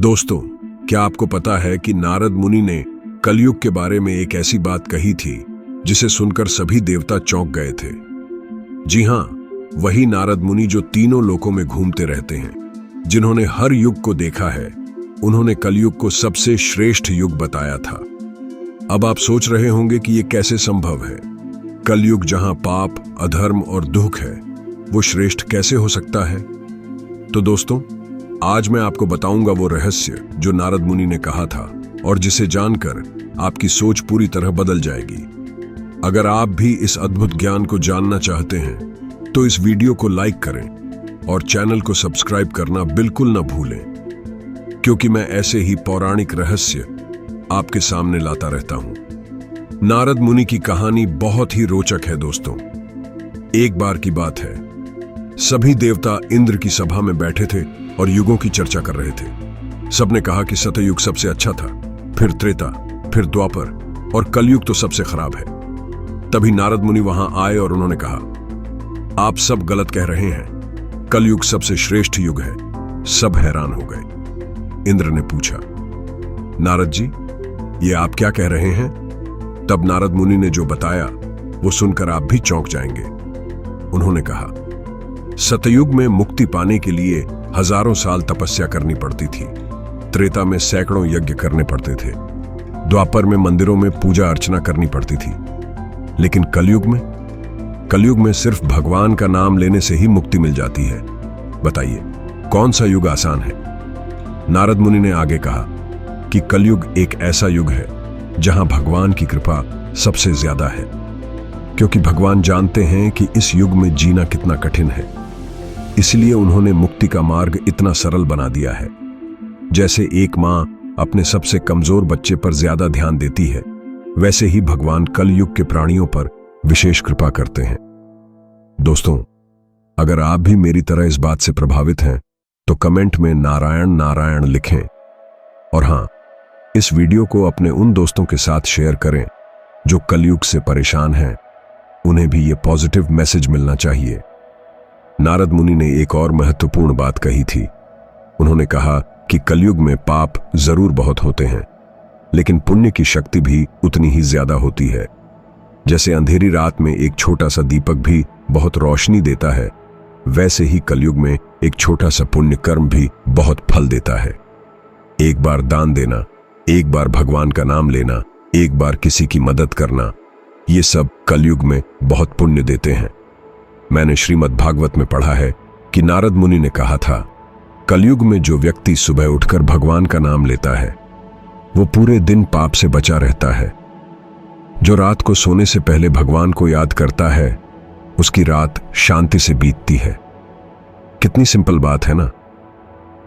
दोस्तों, क्या आपको पता है कि नारद मुनि ने कलयुग के बारे में एक ऐसी बात कही थी जिसे सुनकर सभी देवता चौंक गए थे। जी हां, वही नारद मुनि जो तीनों लोकों में घूमते रहते हैं, जिन्होंने हर युग को देखा है। उन्होंने कलयुग को सबसे श्रेष्ठ युग बताया था। अब आप सोच रहे होंगे कि यह कैसे संभव है। कलयुग जहां पाप, अधर्म और दुख है, वो श्रेष्ठ कैसे हो सकता है। तो दोस्तों, आज मैं आपको बताऊंगा वो रहस्य जो नारद मुनि ने कहा था और जिसे जानकर आपकी सोच पूरी तरह बदल जाएगी। अगर आप भी इस अद्भुत ज्ञान को जानना चाहते हैं तो इस वीडियो को लाइक करें और चैनल को सब्सक्राइब करना बिल्कुल ना भूलें, क्योंकि मैं ऐसे ही पौराणिक रहस्य आपके सामने लाता रहता हूं। नारद मुनि की कहानी बहुत ही रोचक है दोस्तों। एक बार की बात है, सभी देवता इंद्र की सभा में बैठे थे और युगों की चर्चा कर रहे थे। सबने कहा कि सतयुग सबसे अच्छा था, फिर त्रेता, फिर द्वापर और कलयुग तो सबसे खराब है। तभी नारद मुनि वहां आए और उन्होंने कहा, आप सब गलत कह रहे हैं, कलयुग सबसे श्रेष्ठ युग है। सब हैरान हो गए। इंद्र ने पूछा, नारद जी, ये आप क्या कह रहे हैं। तब नारद मुनि ने जो बताया वो सुनकर आप भी चौंक जाएंगे। उन्होंने कहा, सतयुग में मुक्ति पाने के लिए हजारों साल तपस्या करनी पड़ती थी। त्रेता में सैकड़ों यज्ञ करने पड़ते थे। द्वापर में मंदिरों में पूजा अर्चना करनी पड़ती थी। लेकिन कलयुग में सिर्फ भगवान का नाम लेने से ही मुक्ति मिल जाती है। बताइए, कौन सा युग आसान है। नारद मुनि ने आगे कहा कि कलयुग एक ऐसा युग है जहां भगवान की कृपा सबसे ज्यादा है, क्योंकि भगवान जानते हैं कि इस युग में जीना कितना कठिन है। इसलिए उन्होंने मुक्ति का मार्ग इतना सरल बना दिया है। जैसे एक मां अपने सबसे कमजोर बच्चे पर ज्यादा ध्यान देती है, वैसे ही भगवान कलयुग के प्राणियों पर विशेष कृपा करते हैं। दोस्तों, अगर आप भी मेरी तरह इस बात से प्रभावित हैं तो कमेंट में नारायण नारायण लिखें। और हां, इस वीडियो को अपने उन दोस्तों के साथ शेयर करें जो कलयुग से परेशान हैं। उन्हें भी ये पॉजिटिव मैसेज मिलना चाहिए। नारद मुनि ने एक और महत्वपूर्ण बात कही थी। उन्होंने कहा कि कलयुग में पाप जरूर बहुत होते हैं, लेकिन पुण्य की शक्ति भी उतनी ही ज्यादा होती है। जैसे अंधेरी रात में एक छोटा सा दीपक भी बहुत रोशनी देता है, वैसे ही कलयुग में एक छोटा सा पुण्य कर्म भी बहुत फल देता है। एक बार दान देना, एक बार भगवान का नाम लेना, एक बार किसी की मदद करना, ये सब कलयुग में बहुत पुण्य देते हैं। मैंने श्रीमद् भागवत में पढ़ा है कि नारद मुनि ने कहा था, कलयुग में जो व्यक्ति सुबह उठकर भगवान का नाम लेता है वो पूरे दिन पाप से बचा रहता है। जो रात को सोने से पहले भगवान को याद करता है, उसकी रात शांति से बीतती है। कितनी सिंपल बात है ना,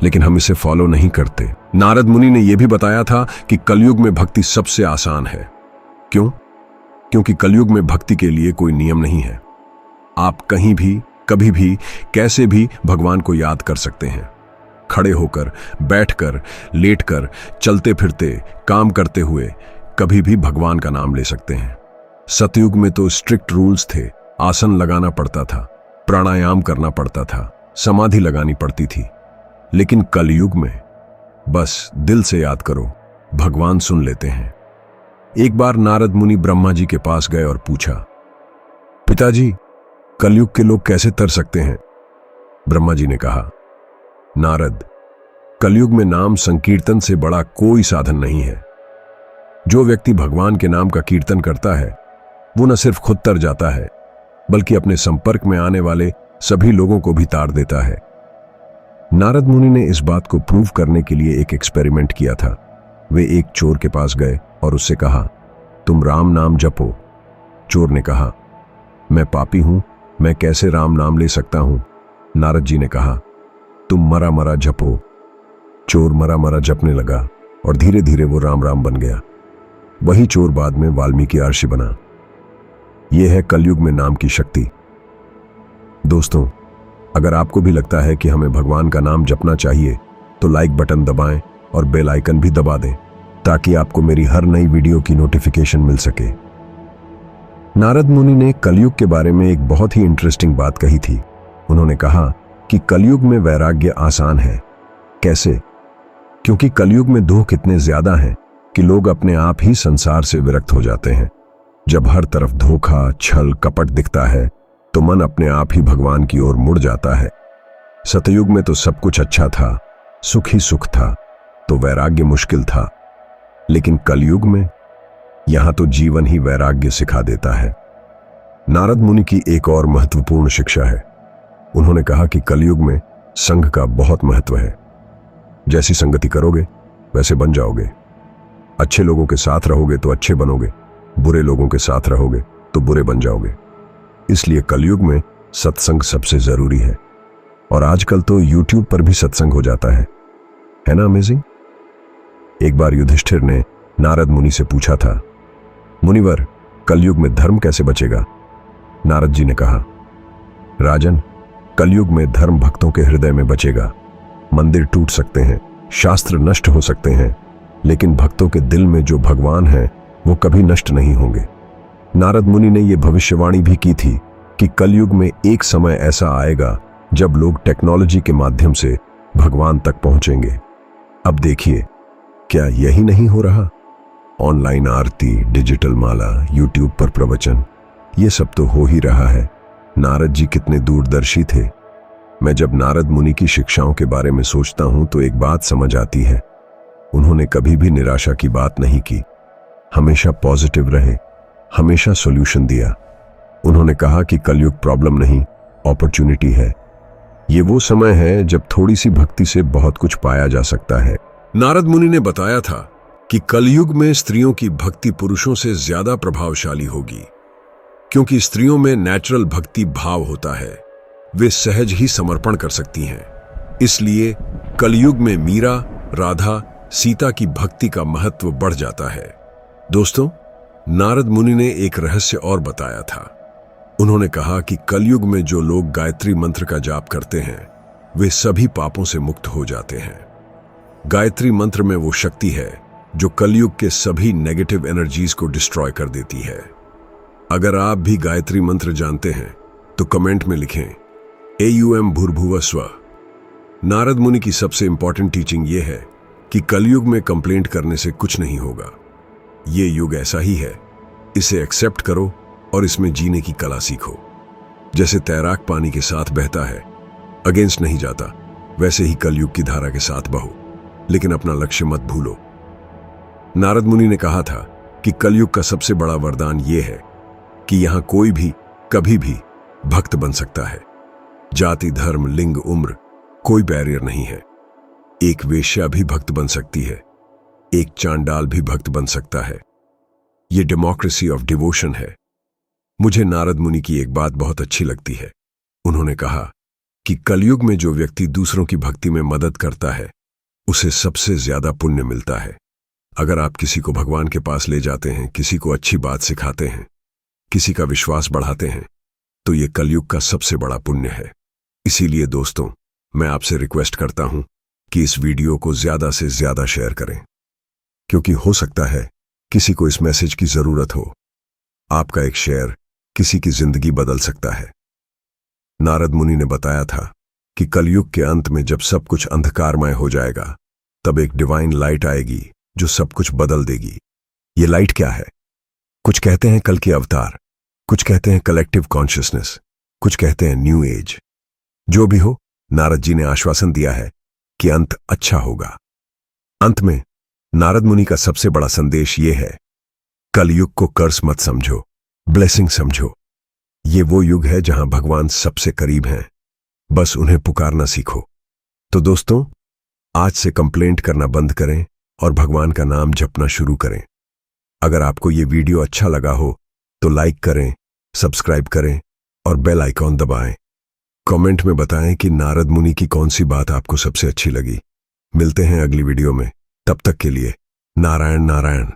लेकिन हम इसे फॉलो नहीं करते। नारद मुनि ने यह भी बताया था कि कलयुग में भक्ति सबसे आसान है। क्यों? क्योंकि कलयुग में भक्ति के लिए कोई नियम नहीं है। आप कहीं भी, कभी भी, कैसे भी भगवान को याद कर सकते हैं। खड़े होकर, बैठकर, लेटकर, चलते फिरते, काम करते हुए कभी भी भगवान का नाम ले सकते हैं। सतयुग में तो स्ट्रिक्ट रूल्स थे। आसन लगाना पड़ता था, प्राणायाम करना पड़ता था, समाधि लगानी पड़ती थी। लेकिन कलयुग में बस दिल से याद करो, भगवान सुन लेते हैं। एक बार नारद मुनि ब्रह्मा जी के पास गए और पूछा, पिताजी, कलयुग के लोग कैसे तर सकते हैं। ब्रह्मा जी ने कहा, नारद, कलयुग में नाम संकीर्तन से बड़ा कोई साधन नहीं है। जो व्यक्ति भगवान के नाम का कीर्तन करता है वो न सिर्फ खुद तर जाता है, बल्कि अपने संपर्क में आने वाले सभी लोगों को भी तार देता है। नारद मुनि ने इस बात को प्रूव करने के लिए एक एक्सपेरिमेंट किया था। वे एक चोर के पास गए और उससे कहा, तुम राम नाम जपो। चोर ने कहा, मैं पापी हूं, मैं कैसे राम नाम ले सकता हूं। नारद जी ने कहा, तुम मरा मरा जपो। चोर मरा मरा जपने लगा और धीरे धीरे वो राम राम बन गया। वही चोर बाद में वाल्मीकि महर्षि बना। यह है कलयुग में नाम की शक्ति। दोस्तों, अगर आपको भी लगता है कि हमें भगवान का नाम जपना चाहिए तो लाइक बटन दबाएं और बेल आइकन भी दबा दें, ताकि आपको मेरी हर नई वीडियो की नोटिफिकेशन मिल सके। नारद मुनि ने कलयुग के बारे में एक बहुत ही इंटरेस्टिंग बात कही थी। उन्होंने कहा कि कलयुग में वैराग्य आसान है। कैसे? क्योंकि कलयुग में दुख इतने ज्यादा हैं कि लोग अपने आप ही संसार से विरक्त हो जाते हैं। जब हर तरफ धोखा, छल, कपट दिखता है तो मन अपने आप ही भगवान की ओर मुड़ जाता है। सतयुग में तो सब कुछ अच्छा था, सुख ही सुख था, तो वैराग्य मुश्किल था। लेकिन कलयुग में यहां तो जीवन ही वैराग्य सिखा देता है। नारद मुनि की एक और महत्वपूर्ण शिक्षा है। उन्होंने कहा कि कलयुग में संघ का बहुत महत्व है। जैसी संगति करोगे वैसे बन जाओगे। अच्छे लोगों के साथ रहोगे तो अच्छे बनोगे, बुरे लोगों के साथ रहोगे तो बुरे बन जाओगे। इसलिए कलयुग में सत्संग सबसे जरूरी है। और आजकल तो YouTube पर भी सत्संग हो जाता है ना अमेजिंग। एक बार युधिष्ठिर ने नारद मुनि से पूछा था, मुनिवर, कलयुग में धर्म कैसे बचेगा? नारद जी ने कहा, राजन, कलयुग में धर्म भक्तों के हृदय में बचेगा। मंदिर टूट सकते हैं, शास्त्र नष्ट हो सकते हैं, लेकिन भक्तों के दिल में जो भगवान है वो कभी नष्ट नहीं होंगे। नारद मुनि ने यह भविष्यवाणी भी की थी कि कलयुग में एक समय ऐसा आएगा जब लोग टेक्नोलॉजी के माध्यम से भगवान तक पहुंचेंगे। अब देखिए, क्या यही नहीं हो रहा? ऑनलाइन आरती, डिजिटल माला, YouTube पर प्रवचन, ये सब तो हो ही रहा है। नारद जी कितने दूरदर्शी थे। मैं जब नारद मुनि की शिक्षाओं के बारे में सोचता हूं तो एक बात समझ आती है। उन्होंने कभी भी निराशा की बात नहीं की, हमेशा पॉजिटिव रहे, हमेशा सॉल्यूशन दिया। उन्होंने कहा कि कलयुग प्रॉब्लम नहीं, अपॉर्चुनिटी है। ये वो समय है जब थोड़ी सी भक्ति से बहुत कुछ पाया जा सकता है। नारद मुनि ने बताया था कि कलयुग में स्त्रियों की भक्ति पुरुषों से ज्यादा प्रभावशाली होगी, क्योंकि स्त्रियों में नेचुरल भक्ति भाव होता है। वे सहज ही समर्पण कर सकती हैं। इसलिए कलयुग में मीरा, राधा, सीता की भक्ति का महत्व बढ़ जाता है। दोस्तों, नारद मुनि ने एक रहस्य और बताया था। उन्होंने कहा कि कलयुग में जो लोग गायत्री मंत्र का जाप करते हैं वे सभी पापों से मुक्त हो जाते हैं। गायत्री मंत्र में वो शक्ति है जो कलयुग के सभी नेगेटिव एनर्जीज को डिस्ट्रॉय कर देती है। अगर आप भी गायत्री मंत्र जानते हैं तो कमेंट में लिखें AUM भूर्भुवः स्वः। नारद मुनि की सबसे इंपॉर्टेंट टीचिंग यह है कि कलयुग में कंप्लेंट करने से कुछ नहीं होगा। ये युग ऐसा ही है, इसे एक्सेप्ट करो और इसमें जीने की कला सीखो। जैसे तैराक पानी के साथ बहता है, अगेंस्ट नहीं जाता, वैसे ही कलयुग की धारा के साथ बहो, लेकिन अपना लक्ष्य मत भूलो। नारद मुनि ने कहा था कि कलयुग का सबसे बड़ा वरदान यह है कि यहां कोई भी कभी भी भक्त बन सकता है। जाति, धर्म, लिंग, उम्र, कोई बैरियर नहीं है। एक वेश्या भी भक्त बन सकती है, एक चांडाल भी भक्त बन सकता है। यह डेमोक्रेसी ऑफ डिवोशन है। मुझे नारद मुनि की एक बात बहुत अच्छी लगती है। उन्होंने कहा कि कलयुग में जो व्यक्ति दूसरों की भक्ति में मदद करता है उसे सबसे ज्यादा पुण्य मिलता है। अगर आप किसी को भगवान के पास ले जाते हैं, किसी को अच्छी बात सिखाते हैं, किसी का विश्वास बढ़ाते हैं, तो यह कलयुग का सबसे बड़ा पुण्य है। इसीलिए दोस्तों, मैं आपसे रिक्वेस्ट करता हूं कि इस वीडियो को ज्यादा से ज्यादा शेयर करें, क्योंकि हो सकता है किसी को इस मैसेज की जरूरत हो। आपका एक शेयर किसी की जिंदगी बदल सकता है। नारद मुनि ने बताया था कि कलयुग के अंत में जब सब कुछ अंधकारमय हो जाएगा तब एक डिवाइन लाइट आएगी जो सब कुछ बदल देगी। ये लाइट क्या है? कुछ कहते हैं कल की अवतार, कुछ कहते हैं कलेक्टिव कॉन्शियसनेस, कुछ कहते हैं न्यू एज। जो भी हो, नारद जी ने आश्वासन दिया है कि अंत अच्छा होगा। अंत में नारद मुनि का सबसे बड़ा संदेश यह है, कलयुग को कर्स मत समझो, ब्लेसिंग समझो। ये वो युग है जहां भगवान सबसे करीब हैं, बस उन्हें पुकारना सीखो। तो दोस्तों, आज से कंप्लेंट करना बंद करें और भगवान का नाम जपना शुरू करें। अगर आपको ये वीडियो अच्छा लगा हो तो लाइक करें, सब्सक्राइब करें और बेल आइकॉन दबाएं। कमेंट में बताएं कि नारद मुनि की कौन सी बात आपको सबसे अच्छी लगी। मिलते हैं अगली वीडियो में, तब तक के लिए नारायण नारायण।